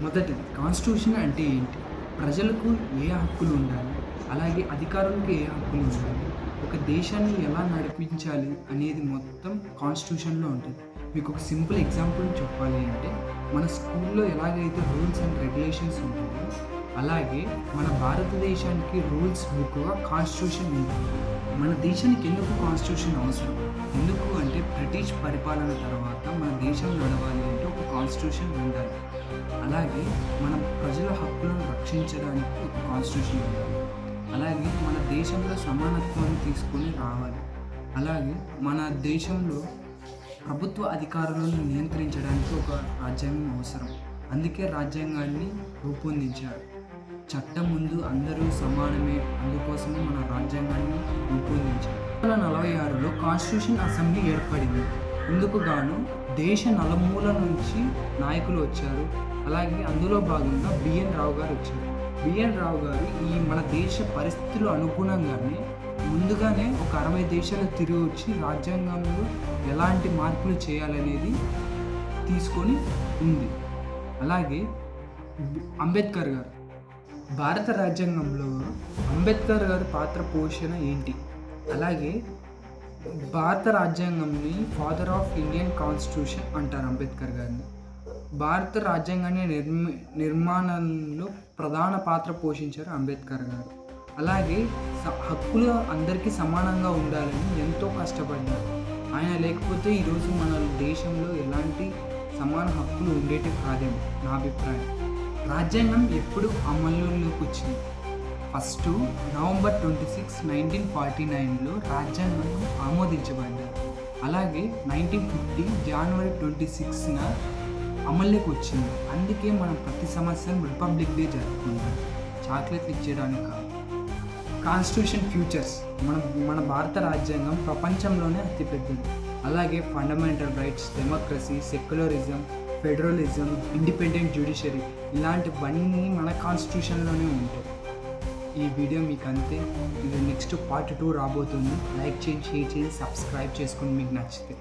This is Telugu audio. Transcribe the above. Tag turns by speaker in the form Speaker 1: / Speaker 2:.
Speaker 1: మొదటిది కాన్స్టిట్యూషన్ అంటే ఏంటి? ప్రజలకు ఏ హక్కులు ఉండాలి? అలాగే అధికారులకు ఏ హక్కులు ఉండాలి? ఒక దేశాన్ని ఎలా నడిపించాలి అనేది మొత్తం కాన్స్టిట్యూషన్‌లో ఉంటది. మీకు ఒక సింపుల్ ఎగ్జాంపుల్ చెప్పాలి అంటే, మన స్కూల్‌లో ఎలాగైతే రూల్స్ అండ్ రెగ్యులేషన్స్ ఉంటాయో, అలాగే మన భారతదేశానికి రూల్స్ బుక్‌గా కాన్స్టిట్యూషన్ ఉంటుంది. మన దేశానికి ఎందుకు కాన్స్టిట్యూషన్ అవసరం? ఎందుకు అంటే బ్రిటిష్ పరిపాలన తర్వాత మన దేశం నడవాలి అంటే ఒక కాన్స్టిట్యూషన్ ఉండాలి. అలాగే మన ప్రజల హక్కులను రక్షించడానికి ఒక కాన్స్టిట్యూషన్ ఉండాలి. అలాగే మన దేశంలో సమానత్వాన్ని తీసుకొని రావాలి. అలాగే మన దేశంలో ప్రభుత్వ అధికారులను నియంత్రించడానికి ఒక రాజ్యాంగం అవసరం. అందుకే రాజ్యాంగాన్ని రూపొందించారు. చట్టం ముందు అందరూ సమానమే, అందుకోసమే మన రాజ్యాంగాన్ని రూపొందించారు. 1946లో కాన్స్టిట్యూషన్ అసెంబ్లీ ఏర్పడింది. ఇందుకు గాను దేశ నలుమూల నుంచి నాయకులు వచ్చారు. అలాగే అందులో భాగంగా బిఎన్ రావు గారు వచ్చారు. బిఎన్ రావు గారు ఈ మన దేశ పరిస్థితులు అనుగుణంగానే ముందుగానే ఒక 60 దేశాలు తిరిగి వచ్చి రాజ్యాంగంలో ఎలాంటి మార్పులు చేయాలనేది తీసుకొని ఉంది. అలాగే అంబేద్కర్ గారు భారత రాజ్యాంగంలో అంబేద్కర్ గారి పాత్ర పోషణ ఏంటి? అలాగే భారత రాజ్యాంగంని ఫాదర్ ఆఫ్ ఇండియన్ కాన్స్టిట్యూషన్ అంటారు అంబేద్కర్ గారిని. భారత రాజ్యాంగాన్ని నిర్మాణంలో ప్రధాన పాత్ర పోషించారు అంబేద్కర్ గారు. అలాగే హక్కులు అందరికీ సమానంగా ఉండాలని ఎంతో కష్టపడ్డారు. ఆయన లేకపోతే ఈరోజు మన దేశంలో ఎలాంటి సమాన హక్కులు ఉండేటివి కాదేమో నా అభిప్రాయం. రాజ్యాంగం ఎప్పుడు అమలులోకి వచ్చింది? ఫస్ట్ నవంబర్ 26, 1949లో రాజ్యాంగం ఆమోదించబడ్డారు. అలాగే 1950 జనవరి 26న అమల్లోకి వచ్చింది. అందుకే మనం ప్రతి సంవత్సరం రిపబ్లిక్ డే జరుపుకుంటాం, చాక్లెట్లు ఇచ్చేయడానికి కాదు. కాన్స్టిట్యూషన్ ఫ్యూచర్స్ మన భారత రాజ్యాంగం ప్రపంచంలోనే అతిపెద్దది. అలాగే fundamental rights, democracy, secularism, federalism, independent judiciary ఇలాంటివన్నీ మన కాన్స్టిట్యూషన్లోనే ఉంటాయి. ఈ వీడియో మీకు అంతే. ఇది నెక్స్ట్ పార్ట్ 2 రాబోతుంది. లైక్ చేయండి, షేర్ చేయండి, సబ్స్క్రైబ్ చేసుకొని మీకు నచ్చితే.